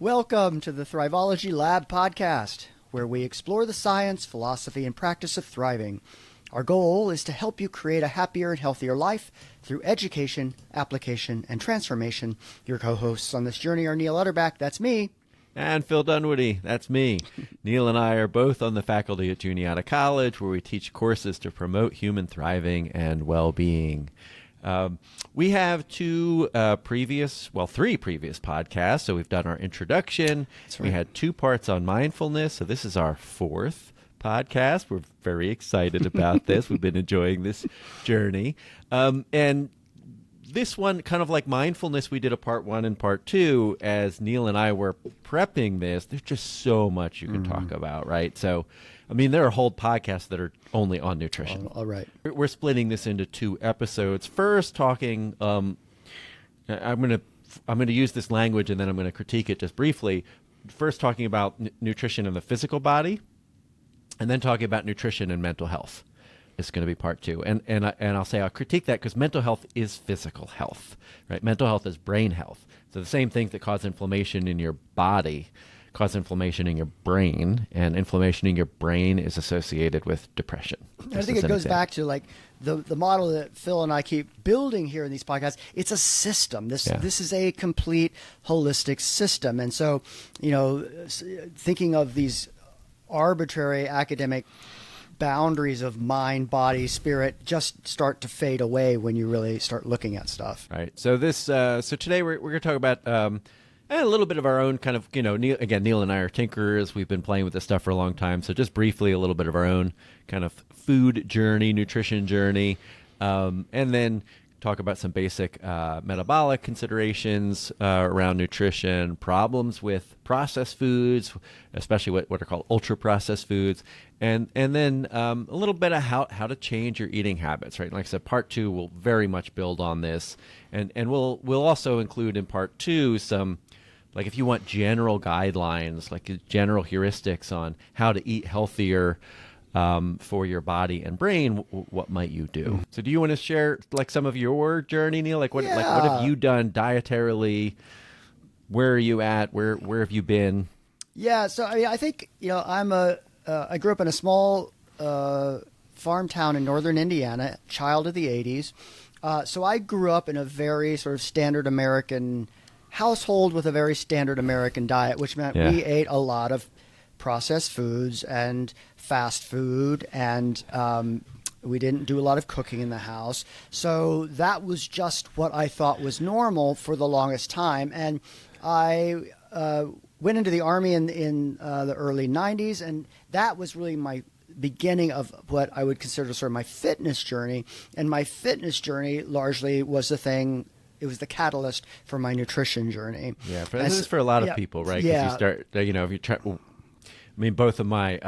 Welcome to the Thrivology Lab podcast, where we explore the science, philosophy, and practice of thriving. Our goal is to help you create a happier and healthier life through education, application, and transformation. Your co-hosts on this journey are Neil Utterback, that's me. And Phil Dunwoody, that's me. Neil and I are both on the faculty at Juniata College, where we teach courses to promote human thriving and well-being. We have three previous podcasts. So we've done our introduction. That's right. We had 2 parts on mindfulness. So this is our 4th podcast. We're very excited about this. We've been enjoying this journey. And this one, kind of like mindfulness, we did a part 1 and part 2. As Neil and I were prepping this, there's just so much you can talk about, right? So, I mean, there are whole podcasts that are only on nutrition. All right. We're splitting this into 2 episodes. First, talking, I'm going to use this language and then I'm going to critique it just briefly. First, talking about nutrition in the physical body, and then talking about nutrition and mental health. It's going to be part 2. And I'll say I'll critique that because mental health is physical health, right? Mental health is brain health. So the same things that cause inflammation in your body cause inflammation in your brain, and inflammation in your brain is associated with depression. I think it goes back to like the model that Phil and I keep building here in these podcasts. It's a system. This is a complete holistic system. And so, thinking of these arbitrary academic boundaries of mind, body, spirit just start to fade away when you really start looking at stuff. Right. So today we're going to talk about a little bit of our own kind of, Neil and I are tinkerers. We've been playing with this stuff for a long time. So just briefly, a little bit of our own kind of food journey, nutrition journey, and then talk about some basic metabolic considerations around nutrition, problems with processed foods, especially what are called ultra-processed foods, and then a little bit of how to change your eating habits, right? Like I said, part 2 will very much build on this, and we'll also include in part 2 some, like if you want general guidelines, like general heuristics on how to eat healthier for your body and brain, what might you do? So do you want to share like some of your journey, Neil? Like what have you done dietarily? Where are you at? Where have you been? Yeah, so I think I grew up in a small farm town in northern Indiana, child of the 80s. So I grew up in a very sort of standard American household with a very standard American diet, which meant we ate a lot of processed foods and fast food, and we didn't do a lot of cooking in the house. So that was just what I thought was normal for the longest time. And I went into the Army in the early 90s, and that was really my beginning of what I would consider sort of my fitness journey. And my fitness journey largely was it was the catalyst for my nutrition journey. Yeah, this is for a lot of people, right? Because you start, if you try. I mean, both of my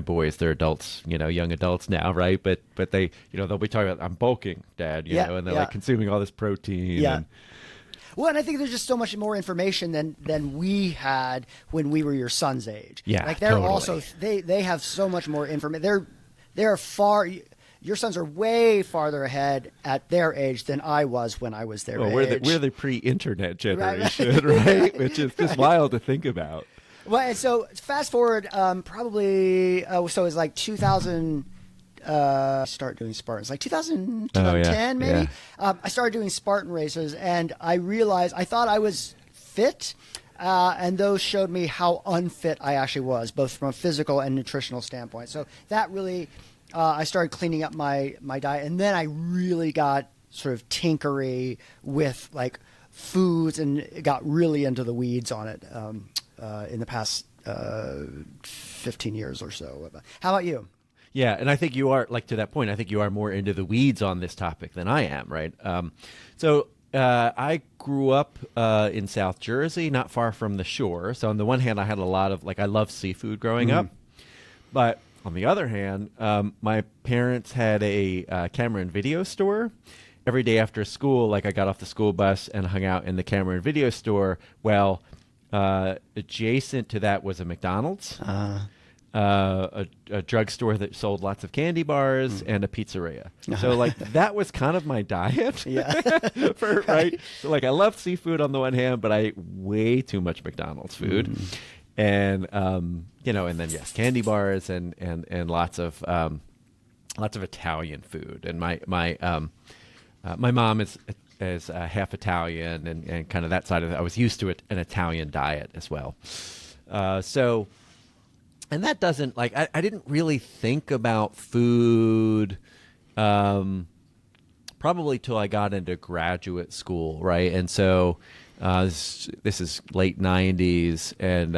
boys, they're adults, young adults now, right? But they, they'll be talking about, I'm bulking, Dad, and they're like consuming all this protein. Yeah. Well, and I think there's just so much more information than we had when we were your son's age. Yeah, like they're totally. also they have so much more information. They're far. Your sons are way farther ahead at their age than I was when I was their age. We're the pre-internet generation, right? Which is just wild to think about. Well, and so fast forward, probably, so it's like 2000, start doing Spartans, like 2010 maybe. Yeah. I started doing Spartan races, and I realized I thought I was fit, and those showed me how unfit I actually was, both from a physical and nutritional standpoint. So that really, I started cleaning up my diet, and then I really got sort of tinkery with like foods and got really into the weeds on it. In the past 15 years or so. How about you? Yeah, and I think you are, like to that point, I think you are more into the weeds on this topic than I am, right? So I grew up in South Jersey, not far from the shore. So on the one hand, I had a lot of, I loved seafood growing up. But on the other hand, my parents had a camera and video store. Every day after school, I got off the school bus and hung out in the camera and video store. Well, adjacent to that was a McDonald's. a drugstore that sold lots of candy bars, and a pizzeria. So like that was kind of my diet. Yeah. Right. So like I love seafood on the one hand, but I ate way too much McDonald's food, and and then yes, candy bars and lots of Italian food. And my mom is half Italian, and kind of that side of it. I was used to an Italian diet as well. And that doesn't, like, I didn't really think about food probably till I got into graduate school, right? And so this is late 90s, and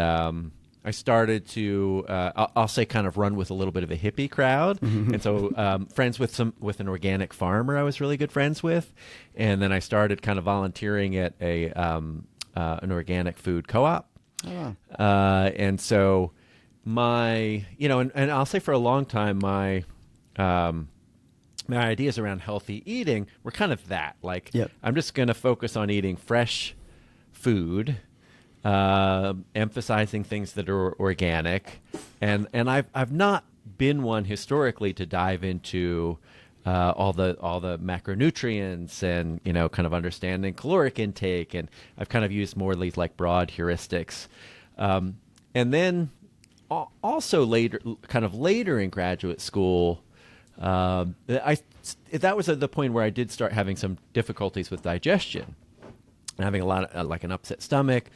I started to, I'll say, kind of run with a little bit of a hippie crowd. And so friends with an organic farmer I was really good friends with. And then I started kind of volunteering at an organic food co-op. Oh. And so and I'll say for a long time, my ideas around healthy eating were kind of that. Like, Yep. I'm just going to focus on eating fresh food, emphasizing things that are organic, and I've not been one historically to dive into all the macronutrients and kind of understanding caloric intake, and I've kind of used more of these like broad heuristics, and then also later in graduate school, that was at the point where I did start having some difficulties with digestion, and having a lot of like an upset stomach.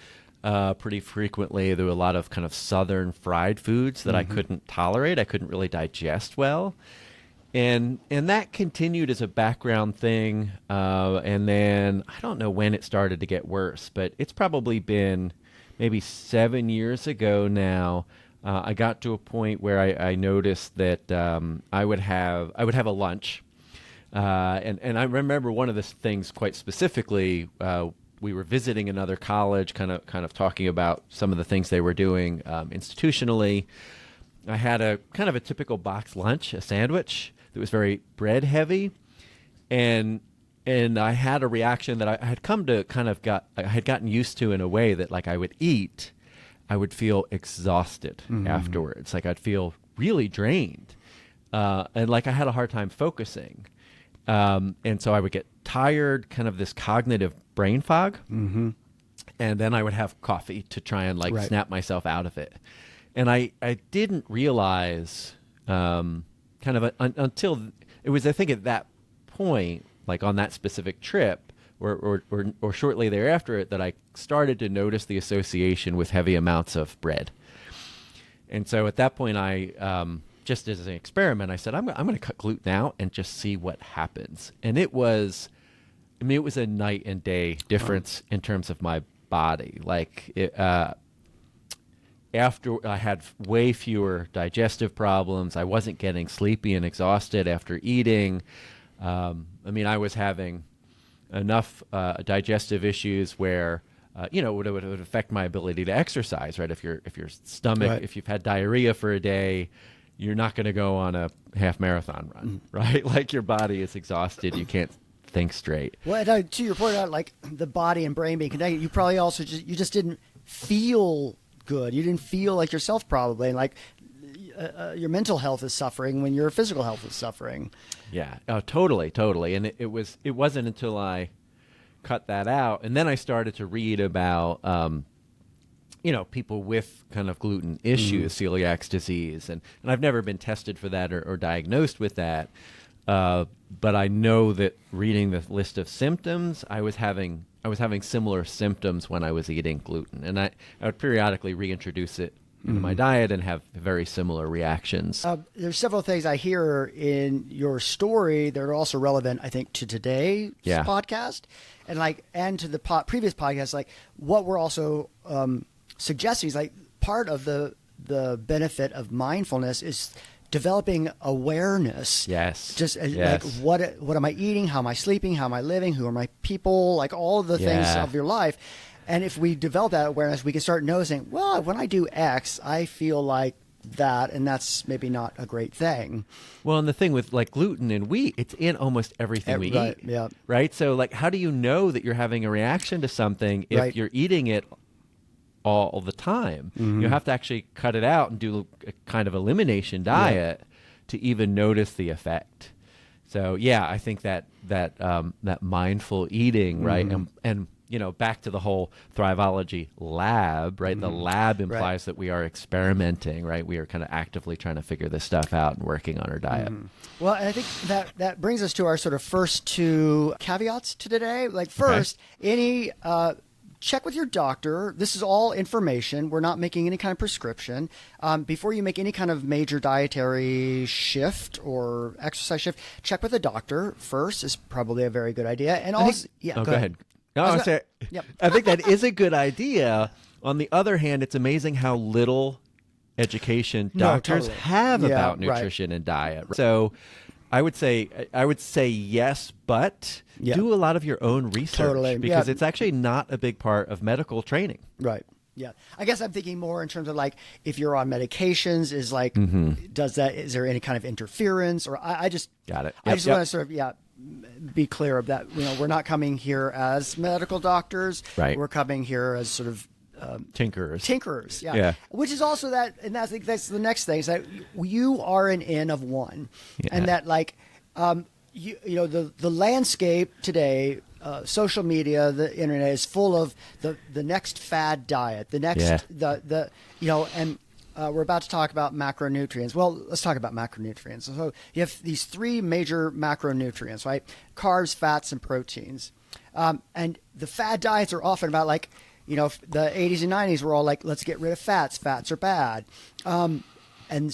Pretty frequently, there were a lot of kind of southern fried foods that I couldn't tolerate. I couldn't really digest well, and that continued as a background thing. And then I don't know when it started to get worse, but it's probably been maybe 7 years ago now. I got to a point where I noticed that I would have a lunch, and I remember one of the things quite specifically. We were visiting another college, kind of talking about some of the things they were doing institutionally. I had a kind of a typical box lunch, a sandwich that was very bread heavy, and I had a reaction that I had come to I had gotten used to in a way that, like, I would feel exhausted afterwards. Like, I'd feel really drained, and like I had a hard time focusing. And so I would get tired, kind of this cognitive brain fog. And then I would have coffee to try and snap myself out of it. And I didn't realize until it was, I think, at that point, like on that specific trip or shortly thereafter, that I started to notice the association with heavy amounts of bread. And so at that point, just as an experiment, I said, I'm going to cut gluten out and just see what happens. And it was a night and day difference in terms of my body. Like, after I had way fewer digestive problems, I wasn't getting sleepy and exhausted after eating. I was having enough digestive issues where it would affect my ability to exercise. Right? If your stomach, if you've had diarrhea for a day, you're not going to go on a half marathon run, right? Like, your body is exhausted. You can't think straight. Well, to your point about like the body and brain being connected, you probably also just didn't feel good. You didn't feel like yourself probably, and like your mental health is suffering when your physical health is suffering. Yeah, totally. And it wasn't until I cut that out, and then I started to read about people with kind of gluten issues, celiac disease, and I've never been tested for that or diagnosed with that. But I know that reading the list of symptoms, I was having similar symptoms when I was eating gluten, and I would periodically reintroduce it into my diet and have very similar reactions. There's several things I hear in your story that are also relevant, I think, to today's podcast, and to the previous podcast. Like, what we're also suggesting is, like, part of the benefit of mindfulness is developing awareness. Yes. Just like, what am I eating? How am I sleeping? How am I living? Who are my people? Like, all of the things of your life. And if we develop that awareness, we can start noticing, well, when I do X, I feel like that, and that's maybe not a great thing. Well, and the thing with like gluten and wheat, it's in almost everything we eat. Yeah. Right? So, like, how do you know that you're having a reaction to something if you're eating it all the time. You have to actually cut it out and do a kind of elimination diet to even notice the effect. So yeah, I think that mindful eating, right, and back to the whole Thrivology Lab, right? The lab implies that we are experimenting, right? We are kind of actively trying to figure this stuff out and working on our diet. Well, and I think that brings us to our sort of first two caveats to today. Like first, check with your doctor. This is all information. We're not making any kind of prescription. Before you make any kind of major dietary shift or exercise shift, check with a doctor first is probably a very good idea. And also, go ahead. No, I think that is a good idea. On the other hand, it's amazing how little education doctors have about nutrition and diet. So I would say yes, but do a lot of your own research because it's actually not a big part of medical training. Right. Yeah. I guess I'm thinking more in terms of like if you're on medications, is like is there any kind of interference? Or I just got it. I just want to sort of be clear of that. We're not coming here as medical doctors. Right. We're coming here as sort of tinkerers, yeah. Which is also that, and I think that's the next thing is that you are an N of one, and that like, the landscape today, social media, the internet is full of the next fad diet, the next and we're about to talk about macronutrients. Well, let's talk about macronutrients. So you have these three major macronutrients, right? Carbs, fats, and proteins, and the fad diets are often about like. The 80s and 90s were all like, let's get rid of fats. Fats are bad. And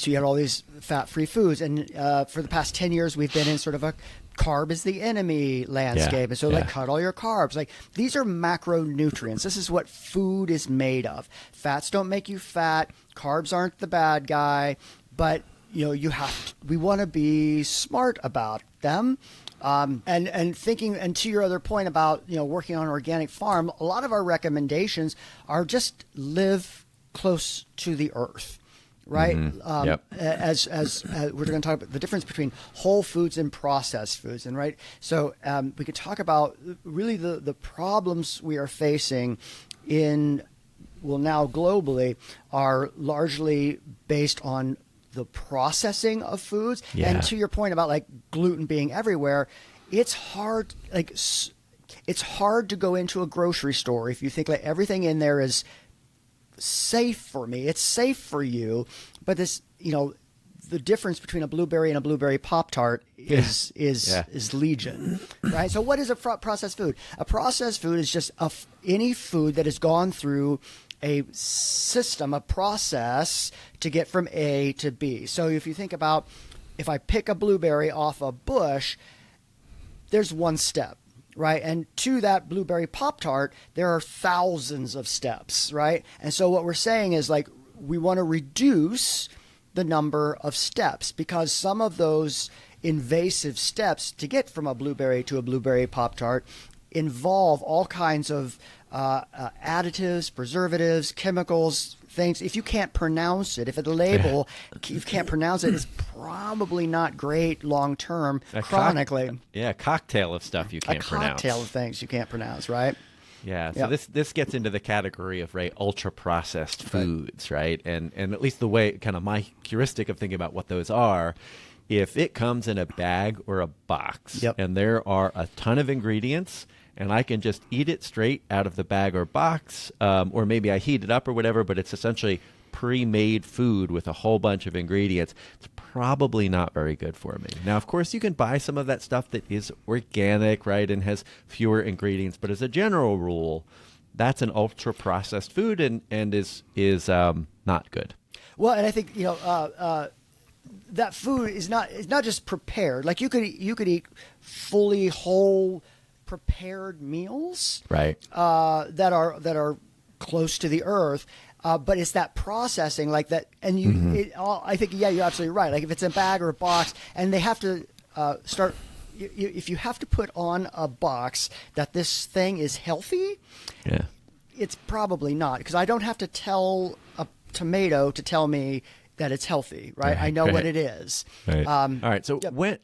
so you had all these fat-free foods. And for the past 10 years, we've been in sort of a carb is the enemy landscape. And so like cut all your carbs. Like these are macronutrients. This is what food is made of. Fats don't make you fat. Carbs aren't the bad guy. But, we want to be smart about them. And thinking, and to your other point about, working on an organic farm, a lot of our recommendations are just live close to the earth, right? As we're going to talk about the difference between whole foods and processed foods. And right. So, we could talk about really the problems we are facing now globally are largely based on the processing of foods. And to your point about like gluten being everywhere, it's hard to go into a grocery store if you think like everything in there is safe for me. It's safe for you, but this, the difference between a blueberry and a blueberry Pop-Tart is legion, right? So what is a processed food? A processed food is just any food that has gone through a system, a process to get from A to B. So if you think about, if I pick a blueberry off a bush, there's one step, right? And to that blueberry Pop-Tart, there are thousands of steps, right? And so what we're saying is like, we want to reduce the number of steps because some of those invasive steps to get from a blueberry to a blueberry Pop-Tart involve all kinds of additives, preservatives, chemicals, things. If you can't pronounce it, if the label, you can't pronounce it, it's probably not great long term, chronically. Cocktail of stuff you can't pronounce. A cocktail of things you can't pronounce, right? Yeah, so this gets into the category of ultra processed foods, right? And at least the way, kind of my heuristic of thinking about what those are, if it comes in a bag or a box, and there are a ton of ingredients, and I can just eat it straight out of the bag or box, or maybe I heat it up or whatever, but it's essentially pre-made food with a whole bunch of ingredients, it's probably not very good for me. Now, of course, you can buy some of that stuff that is organic, right, and has fewer ingredients, but as a general rule, that's an ultra-processed food and is not good. Well, and I think, that food is not just prepared. Like you could eat fully whole prepared meals, right? That are close to the earth, but it's that processing like that. And I think you're absolutely right. Like if it's a bag or a box, and they have to start. If you have to put on a box that this thing is healthy, it's probably not, because I don't have to tell a tomato to tell me that it's healthy, right? I know what it is. Right. All right. So when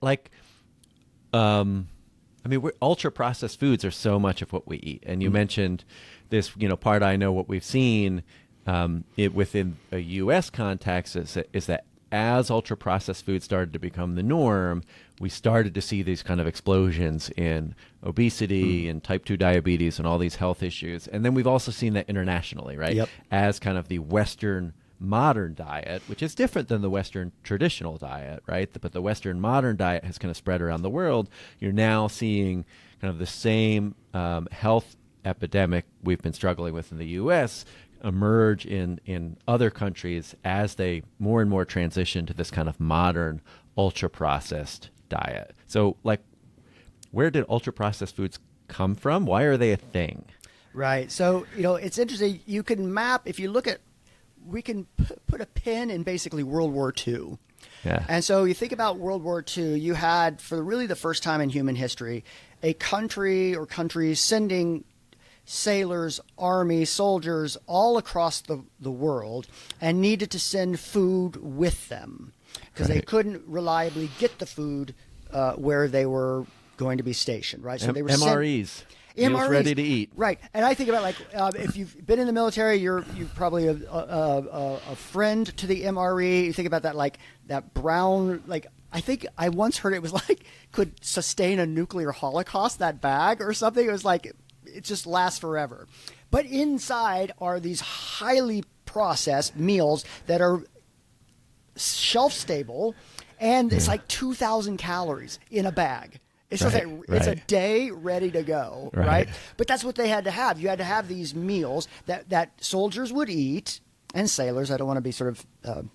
I mean, ultra processed foods are so much of what we eat. And you mentioned this, part I know what we've seen within a U.S. context is that as ultra processed foods started to become the norm, we started to see these kind of explosions in obesity and type 2 diabetes and all these health issues. And then we've also seen that internationally, right? Yep. As kind of the Western modern diet, which is different than the Western traditional diet, right? But the Western modern diet has kind of spread around the world. You're now seeing kind of the same health epidemic we've been struggling with in the U.S. emerge in other countries as they more and more transition to this kind of modern ultra-processed diet. So, where did ultra-processed foods come from? Why are they a thing? Right. So, it's interesting. You can map, if you look at, we can put a pin in basically World War II. Yeah. And so you think about World War II, you had, for really the first time in human history, a country or countries sending sailors, army, soldiers all across the world and needed to send food with them because they couldn't reliably get the food where they were going to be stationed, right? So they were MREs. Meals ready to eat. Right. And I think about if you've been in the military, you're probably a friend to the MRE. You think about that that brown, I think I once heard it was could sustain a nuclear holocaust, that bag or something. It was it just lasts forever. But inside are these highly processed meals that are shelf stable, and it's 2,000 calories in a bag. It's just it's a day ready to go, right? But that's what they had to have. You had to have these meals that soldiers would eat, and sailors. I don't want to be sort of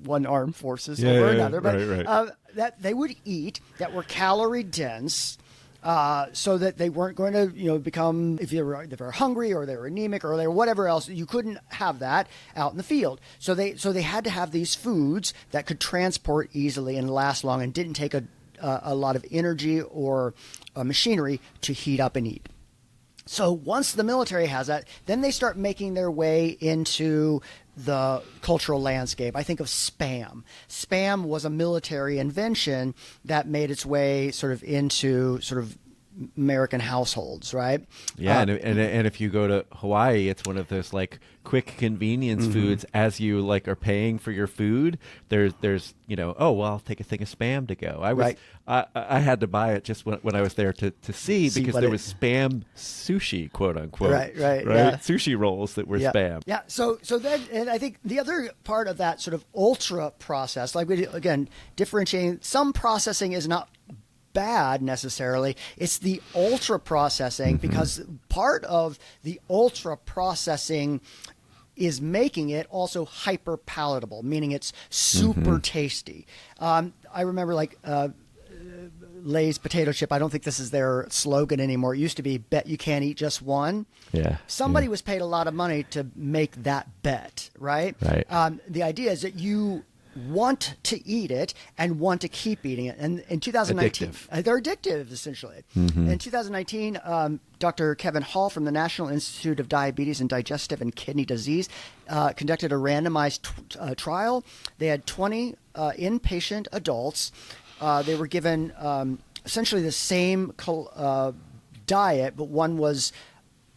one armed forces over another, but that they would eat that were calorie dense. So that they weren't going to, become, if they were hungry or they were anemic or they were whatever else, you couldn't have that out in the field. So they had to have these foods that could transport easily and last long and didn't take a lot of energy or machinery to heat up and eat. So once the military has that, then they start making their way into the cultural landscape. I think of Spam. Spam was a military invention that made its way sort of into sort of American households, right? Yeah, and if you go to Hawaii, it's one of those quick convenience foods. As you are paying for your food, there's I'll take a thing of Spam to go. I had to buy it just when I was there to see because there was Spam sushi, quote unquote. Right. Yeah. Sushi rolls that were Spam. Yeah. So then, and I think the other part of that sort of ultra process, again, differentiating, some processing is not bad necessarily. It's the ultra processing because part of the ultra processing is making it also hyper palatable, meaning it's super tasty. I remember Lay's potato chip. I don't think this is their slogan anymore. It used to be "Bet you can't eat just one." Yeah. Somebody was paid a lot of money to make that bet, right? Right. The idea is that you want to eat it and want to keep eating it. And in 2019, they're addictive, essentially. In 2019, Dr. Kevin Hall from the National Institute of Diabetes and Digestive and Kidney Disease conducted a randomized trial. They had 20 inpatient adults. They were given essentially the same diet, but one was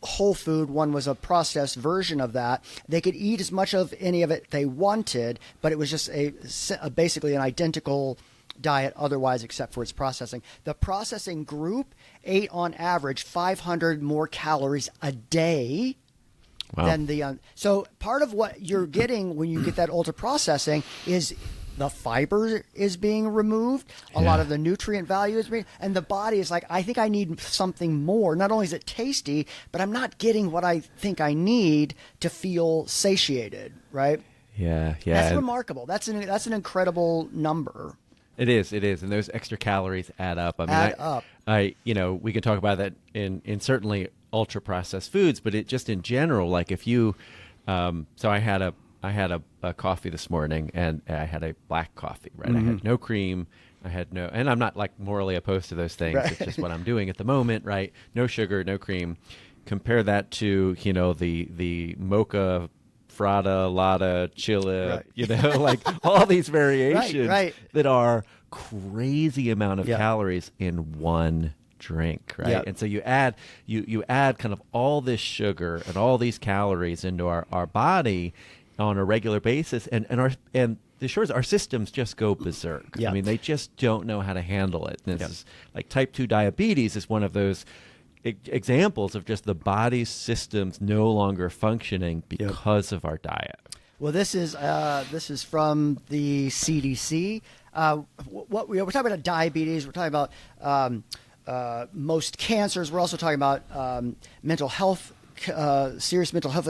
whole food, one was a processed version of that. They could eat as much of any of it they wanted, but it was just basically an identical diet otherwise except for its processing. The processing group ate on average 500 more calories a day than the so part of what you're getting when you get that ultra processing is the fiber is being removed. A lot of the nutrient value is being, and the body is I think I need something more. Not only is it tasty, but I'm not getting what I think I need to feel satiated, right? Yeah. That's remarkable. That's an incredible number. It is, and those extra calories add up. I we can talk about that in certainly ultra processed foods, but it just in general, if you, so I had a coffee this morning, and I had a black coffee, right? I had no cream. And I'm not morally opposed to those things. Right. It's just what I'm doing at the moment, right? No sugar, no cream. Compare that to, the mocha, frata, latte, chilla, all these variations that are crazy amount of calories in one drink, right? Yep. And so you add kind of all this sugar and all these calories into our body on a regular basis, and the short is our systems just go berserk. Yep. I mean, they just don't know how to handle it. And this Yep. is like type 2 diabetes is one of those examples of just the body's systems no longer functioning because of our diet. Well, this is from the CDC. What we're talking about diabetes. We're talking about most cancers. We're also talking about mental health, serious mental health,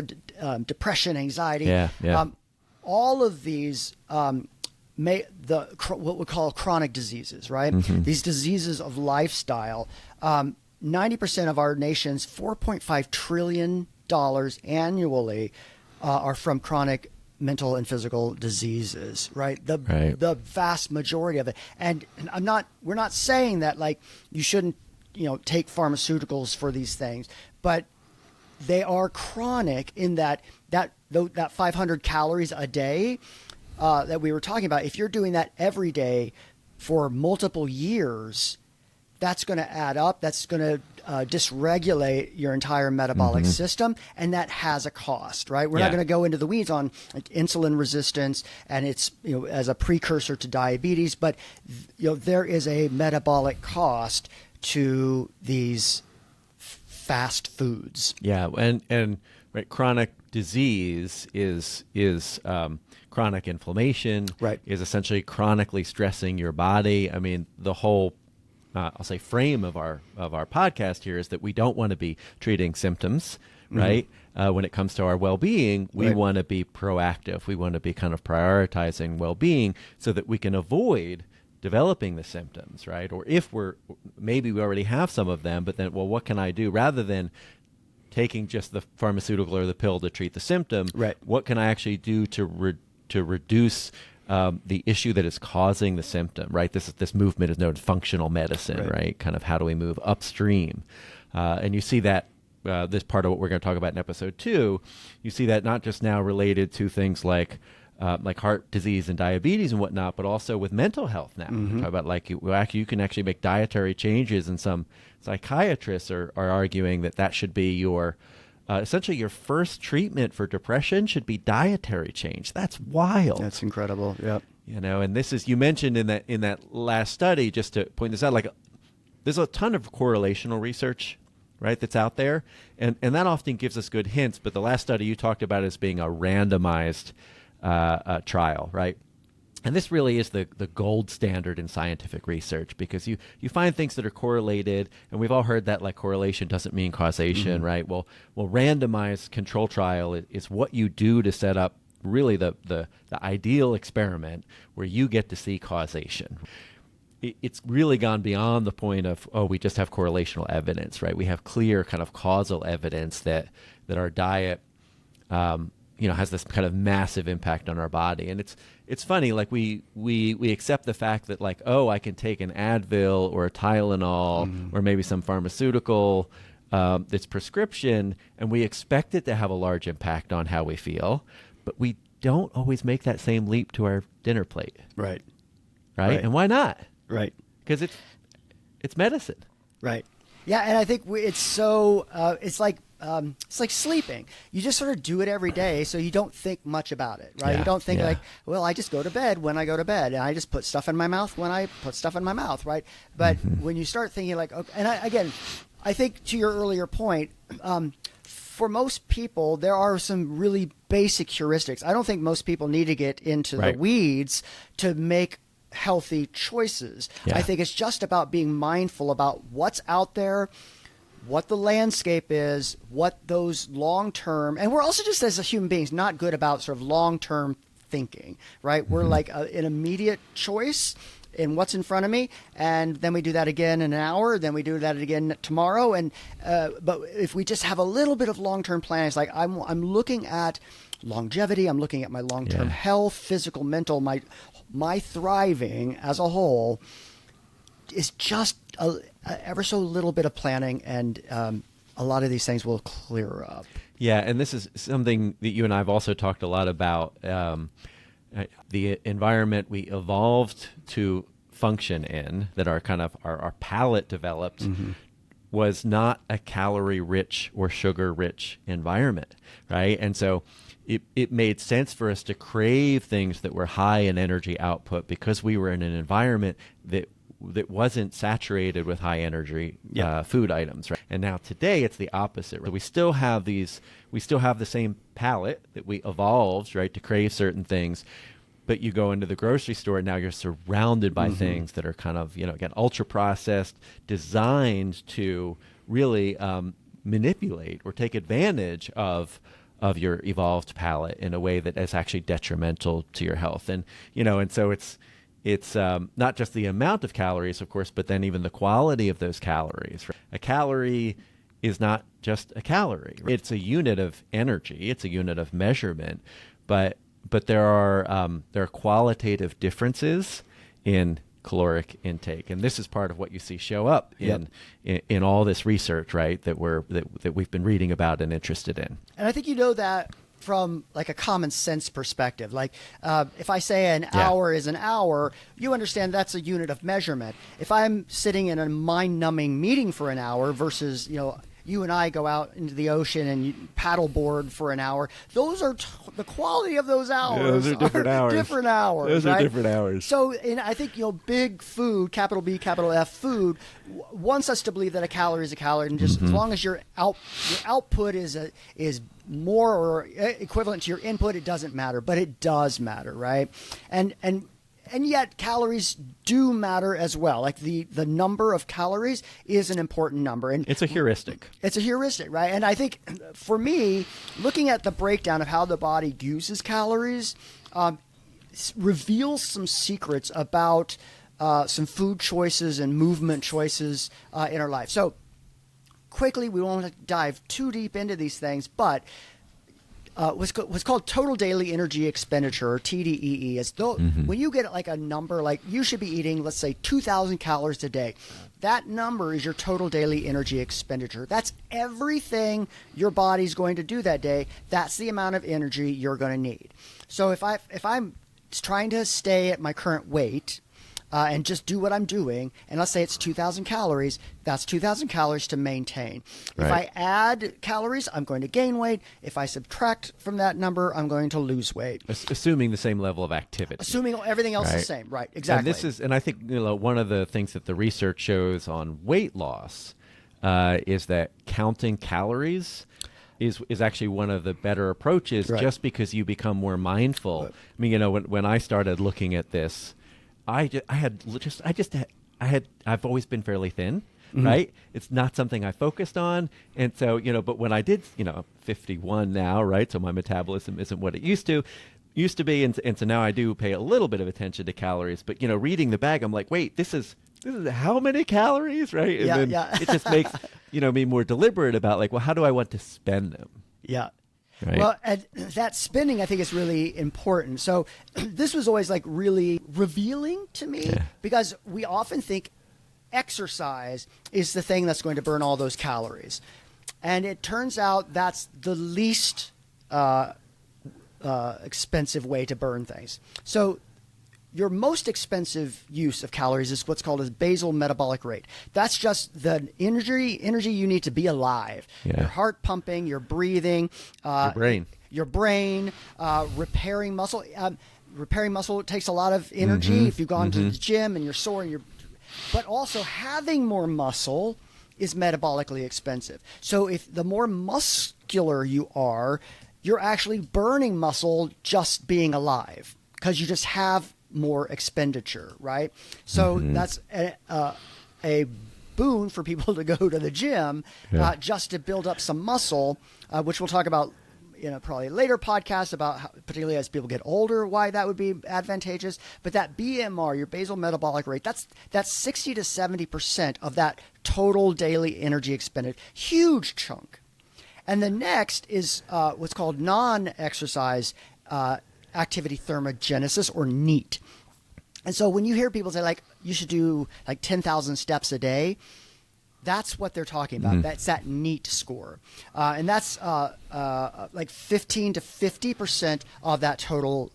depression, anxiety. Yeah. All of these what we call chronic diseases, right? Mm-hmm. These diseases of lifestyle. 90% of our nation's $4.5 trillion annually are from chronic mental and physical diseases, right? The vast majority of it. And we're not saying that like you shouldn't, take pharmaceuticals for these things, but they are chronic in that 500 calories a day that we were talking about. If you're doing that every day for multiple years, that's going to add up. That's going to dysregulate your entire metabolic system, and that has a cost, right? We're not going to go into the weeds on like insulin resistance and it's as a precursor to diabetes, but there is a metabolic cost to these fast foods. Yeah, and right, chronic disease is chronic inflammation. Right. Is essentially chronically stressing your body. I mean, the whole I'll say frame of our podcast here is that we don't want to be treating symptoms, right? When it comes to our well-being, we want to be proactive. We want to be kind of prioritizing well-being so that we can avoid developing the symptoms, right? Or if maybe we already have some of them, but then, well, what can I do rather than taking just the pharmaceutical or the pill to treat the symptom? Right. What can I actually do to reduce the issue that is causing the symptom, right? This movement is known as functional medicine, right? Kind of how do we move upstream? And you see that this part of what we're going to talk about in episode 2, you see that not just now related to things like heart disease and diabetes and whatnot, but also with mental health now. Talk about you can actually make dietary changes, and some psychiatrists are arguing that should be your essentially your first treatment for depression should be dietary change. That's wild. That's incredible. Yep. And this is, you mentioned in that last study, just to point this out, like there's a ton of correlational research, right, that's out there, and that often gives us good hints. But the last study you talked about as being a randomized trial, right? And this really is the gold standard in scientific research, because you find things that are correlated, and we've all heard that like correlation doesn't mean causation, right? Well, randomized control trial is what you do to set up really the ideal experiment where you get to see causation. It's really gone beyond the point of, we just have correlational evidence, right? We have clear kind of causal evidence that our diet has this kind of massive impact on our body. And it's funny, like we accept the fact that like, I can take an Advil or a Tylenol or maybe some pharmaceutical that's prescription, and we expect it to have a large impact on how we feel, but we don't always make that same leap to our dinner plate. Right. And why not? Right. Because it's medicine. Right. Yeah, and I think it's so it's like sleeping. You just sort of do it every day, so you don't think much about it, right? You don't think like, well, I just go to bed when I go to bed, and I just put stuff in my mouth when I put stuff in my mouth, right? But when you start thinking like, okay, and I think to your earlier point, for most people, there are some really basic heuristics. I don't think most people need to get into the weeds to make healthy choices. I think it's just about being mindful about what's out there, what the landscape is, what those long-term, and we're also just as human beings not good about sort of long-term thinking, right? We're like an immediate choice in what's in front of me, and then we do that again in an hour, then we do that again tomorrow, and but if we just have a little bit of long-term planning, it's like I'm looking at longevity, I'm looking at my long-term health, physical, mental, my thriving as a whole is just ever so little bit of planning, and a lot of these things will clear up. Yeah, and this is something that you and I have also talked a lot about. The environment we evolved to function in, that our kind of our palate developed, was not a calorie-rich or sugar-rich environment, right? And so it made sense for us to crave things that were high in energy output because we were in an environment that wasn't saturated with high energy food items, right? And now today it's the opposite. Right? We still have the same palate that we evolved, right, to crave certain things. But you go into the grocery store and now you're surrounded by things that are kind of, again, ultra processed, designed to really manipulate or take advantage of your evolved palate in a way that is actually detrimental to your health. And, and so it's not just the amount of calories, of course, but then even the quality of those calories. Right? A calorie is not just a calorie. Right? It's a unit of energy. It's a unit of measurement. But there are qualitative differences in caloric intake, and this is part of what you see show up in all this research, right? That we've been reading about and interested in. And I think that from like a common sense perspective, like if I say an hour is an hour, you understand that's a unit of measurement. If I'm sitting in a mind-numbing meeting for an hour versus you and I go out into the ocean and you paddleboard for an hour. Those are the quality of those hours. Yeah, those are different hours. Different hours. Those right? are different hours. So, I think big food, capital B, capital F food, wants us to believe that a calorie is a calorie, and just as long as your output is more or equivalent to your input, it doesn't matter. But it does matter, right? And yet calories do matter as well. Like the number of calories is an important number. And it's a heuristic. It's a heuristic, right? And I think for me, looking at the breakdown of how the body uses calories reveals some secrets about some food choices and movement choices in our life. So quickly, we won't dive too deep into these things, but what's called total daily energy expenditure, or TDEE, is when you get like a number, like you should be eating, let's say 2,000 calories a day. That number is your total daily energy expenditure. That's everything your body's going to do that day. That's the amount of energy you're going to need. So if I'm trying to stay at my current weight, and just do what I'm doing, and let's say it's 2,000 calories, that's 2,000 calories to maintain. Right. If I add calories, I'm going to gain weight. If I subtract from that number, I'm going to lose weight. Assuming the same level of activity. Assuming everything else is the same. Right, exactly. And I think one of the things that the research shows on weight loss is that counting calories is actually one of the better approaches, just because you become more mindful. Right. I mean, when I started looking at this, I've always been fairly thin, right? It's not something I focused on. And so, but when I did, 51 now, right? So my metabolism isn't what it used to be. And so now I do pay a little bit of attention to calories, but, reading the bag, I'm like, wait, this is how many calories, right? And then it just makes, me more deliberate about like, well, how do I want to spend them? Yeah. Right. Well, and that spending, I think, is really important. So this was always like really revealing to me because we often think exercise is the thing that's going to burn all those calories. And it turns out that's the least expensive way to burn things. So your most expensive use of calories is what's called a basal metabolic rate. That's just the energy you need to be alive. Yeah. Your heart pumping, your breathing, your brain, repairing muscle. Repairing muscle takes a lot of energy. If you've gone to the gym and you're sore, but also having more muscle is metabolically expensive. So if the more muscular you are, you're actually burning muscle just being alive because you just have more expenditure, right? So that's a boon for people to go to the gym just to build up some muscle, which we'll talk about probably a later podcast about how, particularly as people get older, why that would be advantageous. But that BMR, your basal metabolic rate, that's 60 to 70% of that total daily energy expended. Huge chunk. And the next is what's called non-exercise activity thermogenesis, or NEAT. And so when you hear people say like you should do like 10,000 steps a day, that's what they're talking about. That's that NEAT score. And that's like 15 to 50% of that total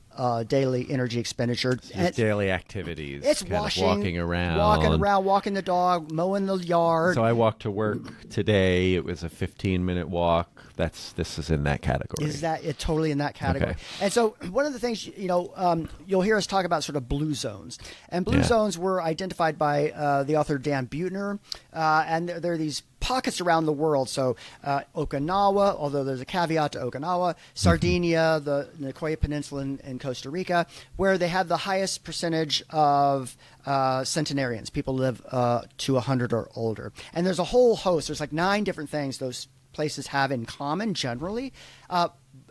daily energy expenditure. Just daily activities. It's kind washing, of walking around, walking the dog, mowing the yard. So I walked to work today. It was a 15-minute walk. This is in that category. Is that it? Totally in that category. Okay. And so one of the things, you'll hear us talk about sort of blue zones. And blue zones were identified by the author Dan Buettner. And there are these pockets around the world. So Okinawa, although there's a caveat to Okinawa, Sardinia, the Nicoya Peninsula in Costa Rica, where they have the highest percentage of centenarians. People live to 100 or older. And there's a whole host. There's like 9 different things those places have in common generally.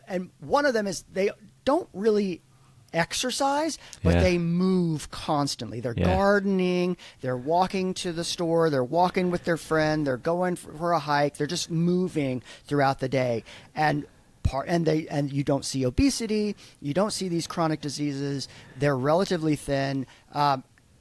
And one of them is they don't really exercise, but they move constantly. They're gardening, they're walking to the store, they're walking with their friend, they're going for a hike, they're just moving throughout the day. And you don't see obesity, you don't see these chronic diseases, they're relatively thin.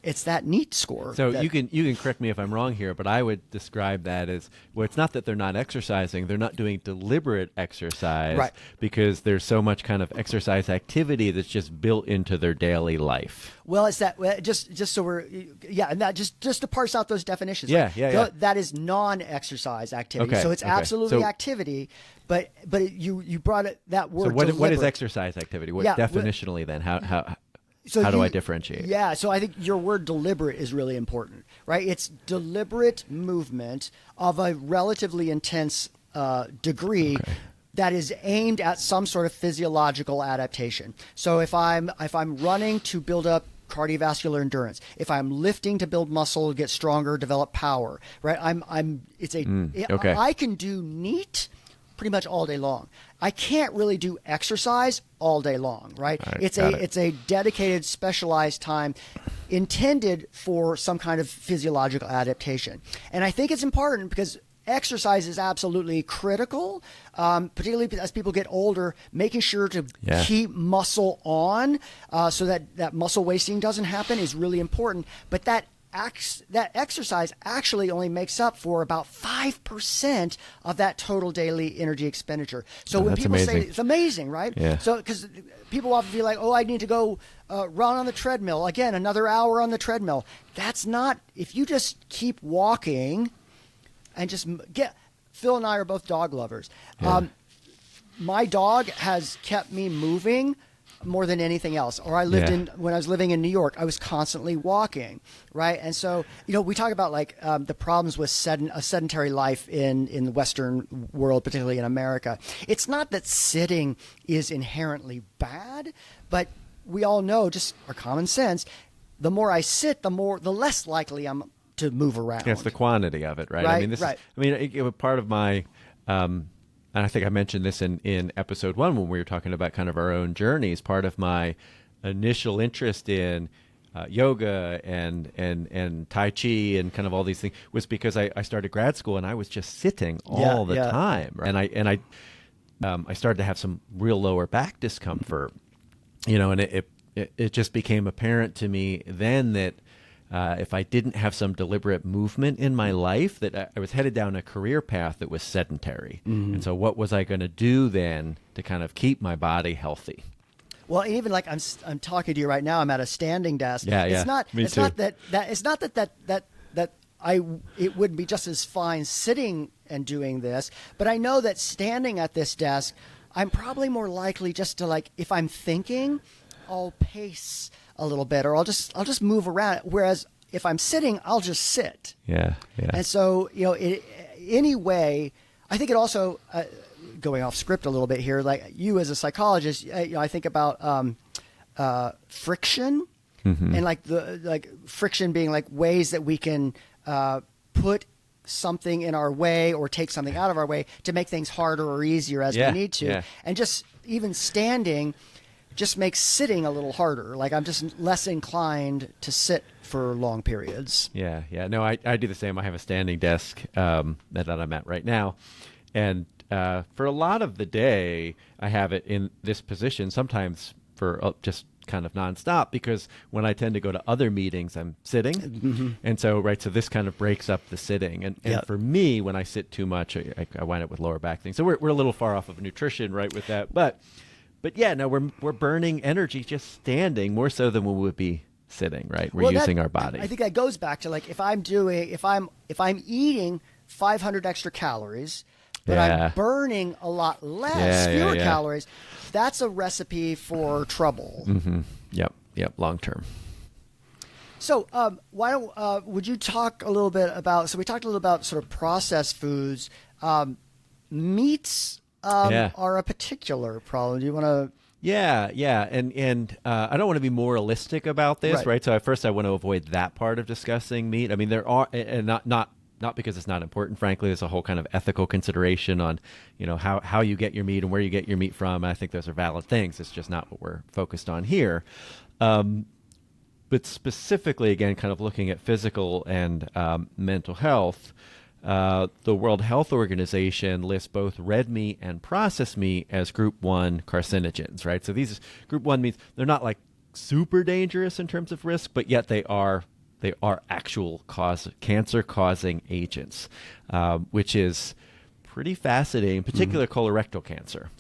It's that NEAT score. So you can correct me if I'm wrong here, but I would describe that as, well, it's not that they're not exercising, they're not doing deliberate exercise, right, because there's so much kind of exercise activity that's just built into their daily life. Well, it's that just so we're and that just to parse out those definitions. That is non-exercise activity. Okay, so it's absolutely activity, but you brought it that word. So what is exercise activity? What definitionally then? How do I differentiate? Yeah, so I think your word deliberate is really important, right? It's deliberate movement of a relatively intense degree that is aimed at some sort of physiological adaptation. So if I'm running to build up cardiovascular endurance, if I'm lifting to build muscle, get stronger, develop power, right? I can do NEAT pretty much all day long. I can't really do exercise all day long, right? It's a dedicated, specialized time intended for some kind of physiological adaptation. And I think it's important because exercise is absolutely critical, particularly as people get older, making sure to keep muscle on so that muscle wasting doesn't happen is really important. But that exercise actually only makes up for about 5% of that total daily energy expenditure. So when people say it's amazing, right? Yeah. So because people often feel like, I need to go run on the treadmill again, another hour on the treadmill. That's not. If you just keep walking and just Phil and I are both dog lovers. Yeah. My dog has kept me moving more than anything else. Or when I was living in New York, I was constantly walking, right? And so, we talk about like the problems with a sedentary life in the Western world, particularly in America. It's not that sitting is inherently bad, but we all know, just our common sense, the more I sit, the less likely I'm to move around. Yeah, it's the quantity of it, right? Part of my and I think I mentioned this in episode 1 when we were talking about kind of our own journeys. Part of my initial interest in yoga and Tai Chi and kind of all these things was because I started grad school and I was just sitting all the time. And I started to have some real lower back discomfort, and it just became apparent to me then that if I didn't have some deliberate movement in my life, that I was headed down a career path that was sedentary. Mm-hmm. And so what was I going to do then to kind of keep my body healthy? Well, even like I'm talking to you right now, I'm at a standing desk. It's not that it would be just as fine sitting and doing this, but I know that standing at this desk, I'm probably more likely just to, like, if I'm thinking, I'll pace a little bit, or I'll just move around. Whereas if I'm sitting, I'll just sit. Yeah. And so, anyway, I think it also, going off script a little bit here, like you as a psychologist, I think about friction, and like friction being like ways that we can put something in our way or take something out of our way to make things harder or easier as we need to. And just even standing just makes sitting a little harder. Like I'm just less inclined to sit for long periods. Yeah. No, I do the same. I have a standing desk that I'm at right now. And for a lot of the day, I have it in this position, sometimes for just kind of nonstop, because when I tend to go to other meetings, I'm sitting. Mm-hmm. And so this kind of breaks up the sitting. And for me, when I sit too much, I wind up with lower back things. So we're a little far off of nutrition, right, with that. But But yeah, no, we're burning energy just standing more so than we would be sitting, right? We're Well, using our body. I think that goes back to like if I'm eating 500 extra calories, but Yeah. I'm burning a lot less, Yeah, yeah, fewer yeah. calories, that's a recipe for trouble. Yep, long term. So, why don't would you talk a little bit about? So we talked a little about sort of processed foods. Meats Yeah. are a particular problem. Do you want to? Yeah, and I don't want to be moralistic about this, Right. right? So at first, I want to avoid that part of discussing meat. I mean, there are, and not because it's not important. Frankly, there's a whole kind of ethical consideration on, how you get your meat and where you get your meat from. And I think those are valid things. It's just not what we're focused on here. But specifically, again, kind of looking at physical and mental health. The World Health Organization lists both red meat and processed meat as group 1 carcinogens, right? So these group 1 meats, they're not like super dangerous in terms of risk, but yet they are actual cancer-causing agents, which is pretty fascinating, in particular colorectal cancer.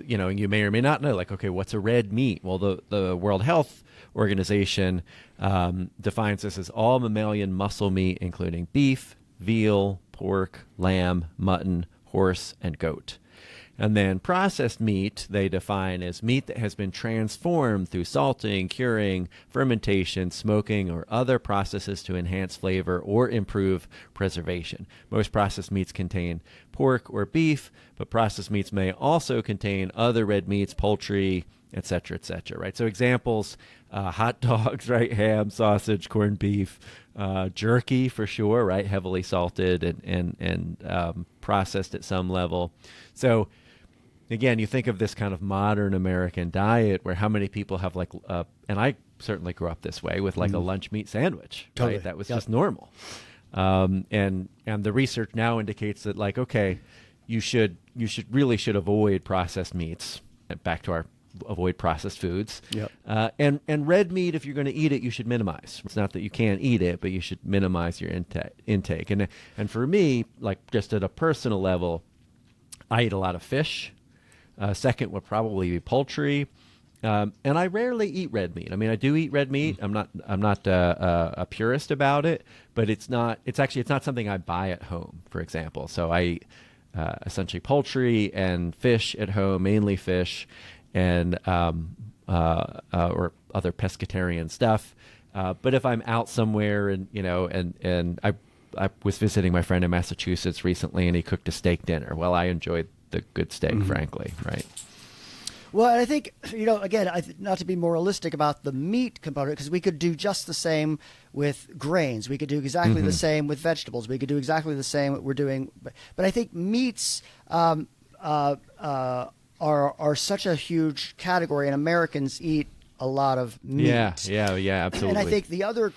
You may or may not know, like, okay, what's a red meat? Well, the World Health Organization defines this as all mammalian muscle meat, including beef, veal, pork, lamb, mutton, horse, and goat. And then processed meat, they define as meat that has been transformed through salting, curing, fermentation, smoking, or other processes to enhance flavor or improve preservation. Most processed meats contain pork or beef, but processed meats may also contain other red meats, poultry, et cetera, right? So examples, hot dogs, right? Ham, sausage, corned beef, jerky for sure, right? Heavily salted and processed at some level. So again, you think of this kind of modern American diet where how many people have like, and I certainly grew up this way with like a lunch meat sandwich, Totally. right? That was just normal. And the research now indicates that like, okay, you should avoid processed meats. Back to our avoid processed foods. Yep. And red meat, if you're going to eat it, you should minimize. It's not that you can't eat it, but you should minimize your intake. And for me, like just at a personal level, I eat a lot of fish. Second would probably be poultry. And I rarely eat red meat. I mean, I do eat red meat. I'm not a purist about it, but it's not something I buy at home, for example. So I eat essentially poultry and fish at home, mainly fish, and or other pescatarian stuff. But if I'm out somewhere and I was visiting my friend in Massachusetts recently, and he cooked a steak dinner. Well, I enjoyed the good steak, frankly, right? Well, I think, again, not to be moralistic about the meat component, because we could do just the same with grains. We could do exactly the same with vegetables. We could do exactly the same what we're doing. But I think meats are such a huge category, and Americans eat a lot of meat. Yeah, absolutely. And I think the other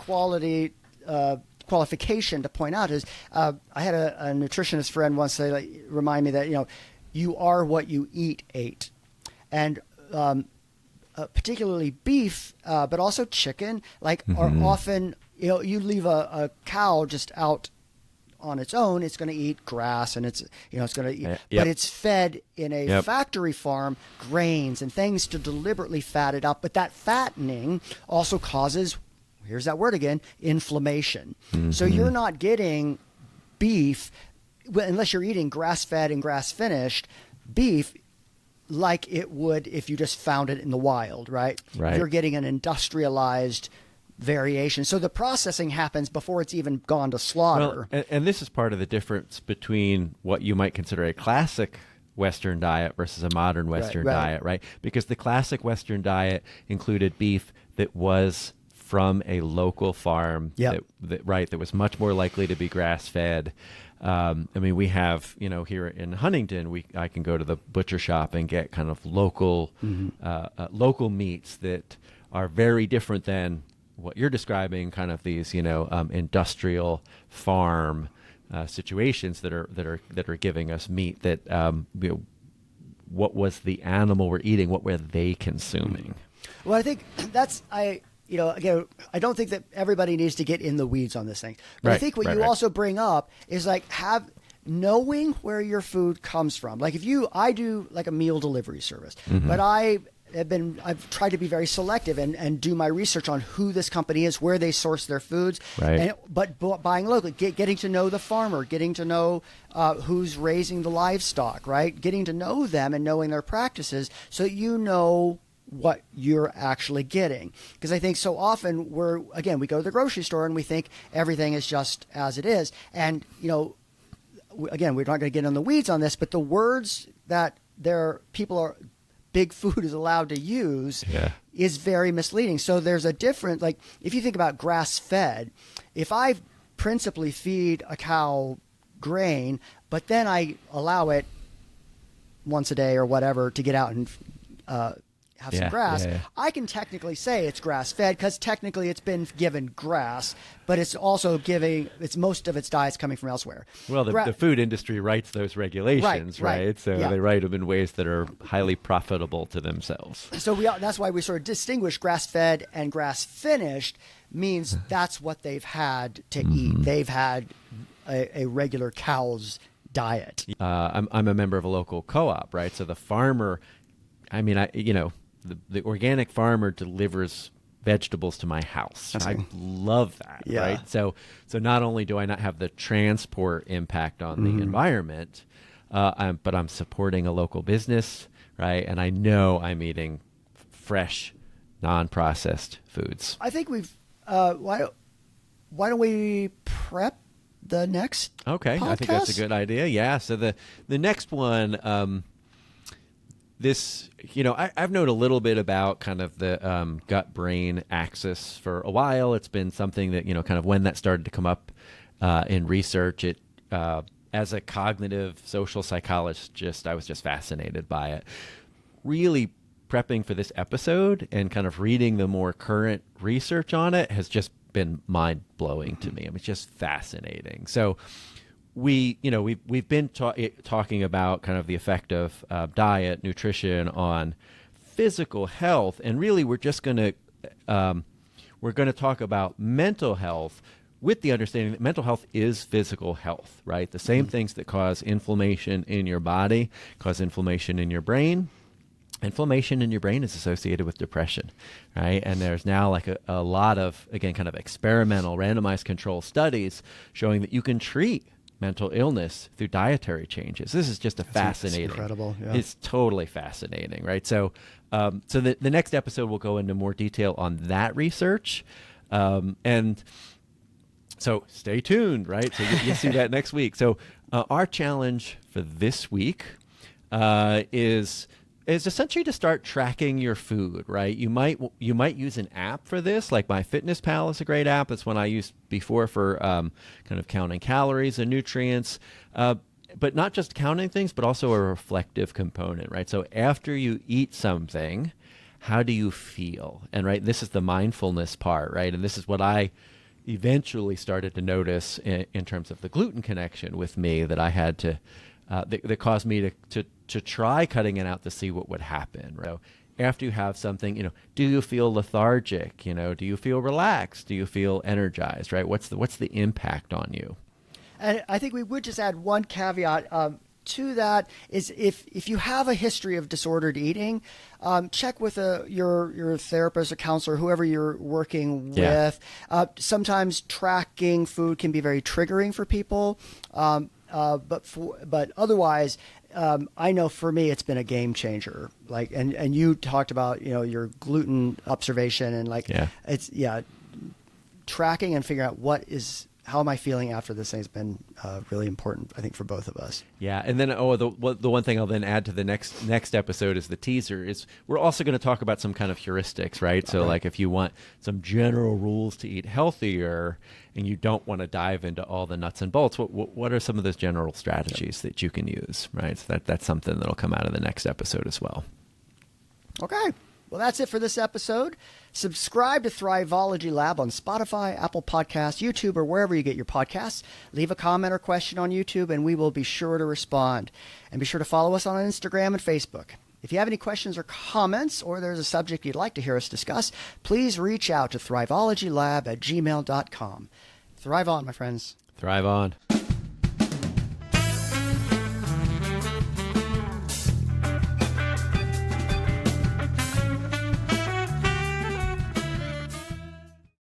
qualification to point out is I had a nutritionist friend once say, remind me that, you are what you ate. And particularly beef, but also chicken, are often, you leave a cow just out on its own, it's going to eat grass and it's going to eat, but it's fed in a factory farm, grains and things to deliberately fat it up. But that fattening also causes, here's that word again, inflammation. So you're not getting beef, unless you're eating grass-fed and grass-finished beef, like it would if you just found it in the wild, right? You're getting an industrialized variation. So the processing happens before it's even gone to slaughter. Well, and this is part of the difference between what you might consider a classic Western diet versus a modern Western diet, right? Because the classic Western diet included beef that was from a local farm, that was much more likely to be grass-fed. I mean, we have, here in Huntington, I can go to the butcher shop and get kind of local meats that are very different than what you're describing, kind of these, industrial farm situations that are giving us meat that, what was the animal we're eating? What were they consuming? Well, I think again, I don't think that everybody needs to get in the weeds on this thing. But I think what you also bring up is knowing where your food comes from. Like I do like a meal delivery service, Mm-hmm. but I've tried to be very selective and do my research on who this company is, where they source their foods, Right. but buying locally, getting to know the farmer, getting to know who's raising the livestock, right? Getting to know them and knowing their practices so you know what you're actually getting. Because I think so often we go to the grocery store and we think everything is just as it is. And, again, we're not going to get in the weeds on this, but the words that big food is allowed to use is very misleading. So there's a difference. Like if you think about grass-fed, if I principally feed a cow grain, but then I allow it once a day or whatever to get out and have some grass, I can technically say it's grass-fed because technically it's been given grass, but it's also most of its diet's coming from elsewhere. Well, the food industry writes those regulations, right? So they write them in ways that are highly profitable to themselves. So that's why we sort of distinguish grass-fed and grass-finished means that's what they've had to eat. They've had a regular cow's diet. I'm a member of a local co-op, right? So the farmer, the organic farmer delivers vegetables to my house. And I love that, right? So not only do I not have the transport impact on the environment, but I'm supporting a local business, right? And I know I'm eating fresh, non-processed foods. I think why don't we prep the next Okay, podcast? I think that's a good idea. Yeah, so the next one... I've known a little bit about kind of the gut-brain axis for a while. It's been something that, kind of when that started to come up in research, as a cognitive social psychologist, I was just fascinated by it. Really prepping for this episode and kind of reading the more current research on it has just been mind-blowing to me. I mean, it's just fascinating. So we've been talking about kind of the effect of diet, nutrition on physical health, and really we're going to talk about mental health with the understanding that mental health is physical health, right? The same things that cause inflammation in your body cause inflammation in your brain. Inflammation in your brain is associated with depression, right? And there's now like a lot of, again, kind of experimental randomized control studies showing that you can treat mental illness through dietary changes. This is just fascinating. It's incredible. Yeah. It's totally fascinating, right? So, the next episode will go into more detail on that research, and so stay tuned, right? So you'll see that next week. So our challenge for this week is essentially to start tracking your food, right? You might use an app for this, like MyFitnessPal is a great app. It's one I used before for kind of counting calories and nutrients, but not just counting things, but also a reflective component, right? So after you eat something, how do you feel? And right, this is the mindfulness part, right? And this is what I eventually started to notice in terms of the gluten connection with me that I had to, that caused me to try cutting it out to see what would happen. Right? So after you have something, do you feel lethargic? Do you feel relaxed? Do you feel energized? Right? What's the impact on you? And I think we would just add one caveat to that is if you have a history of disordered eating, check with your therapist or counselor, whoever you're working with. Sometimes tracking food can be very triggering for people, but otherwise, I know for me it's been a game changer. Like, and you talked about your gluten observation and it's tracking and figuring out how am I feeling after this thing has been really important, I think, for both of us. Yeah, and then the one thing I'll then add to the next episode is the teaser is we're also going to talk about some kind of heuristics, right? So like if you want some general rules to eat healthier and you don't want to dive into all the nuts and bolts, what are some of those general strategies that you can use, right? So that's something that'll come out of the next episode as well. Okay. Well, that's it for this episode. Subscribe to Thrivology Lab on Spotify, Apple Podcasts, YouTube, or wherever you get your podcasts. Leave a comment or question on YouTube, and we will be sure to respond. And be sure to follow us on Instagram and Facebook. If you have any questions or comments, or there's a subject you'd like to hear us discuss, please reach out to thrivologylab@gmail.com. Thrive on, my friends. Thrive on.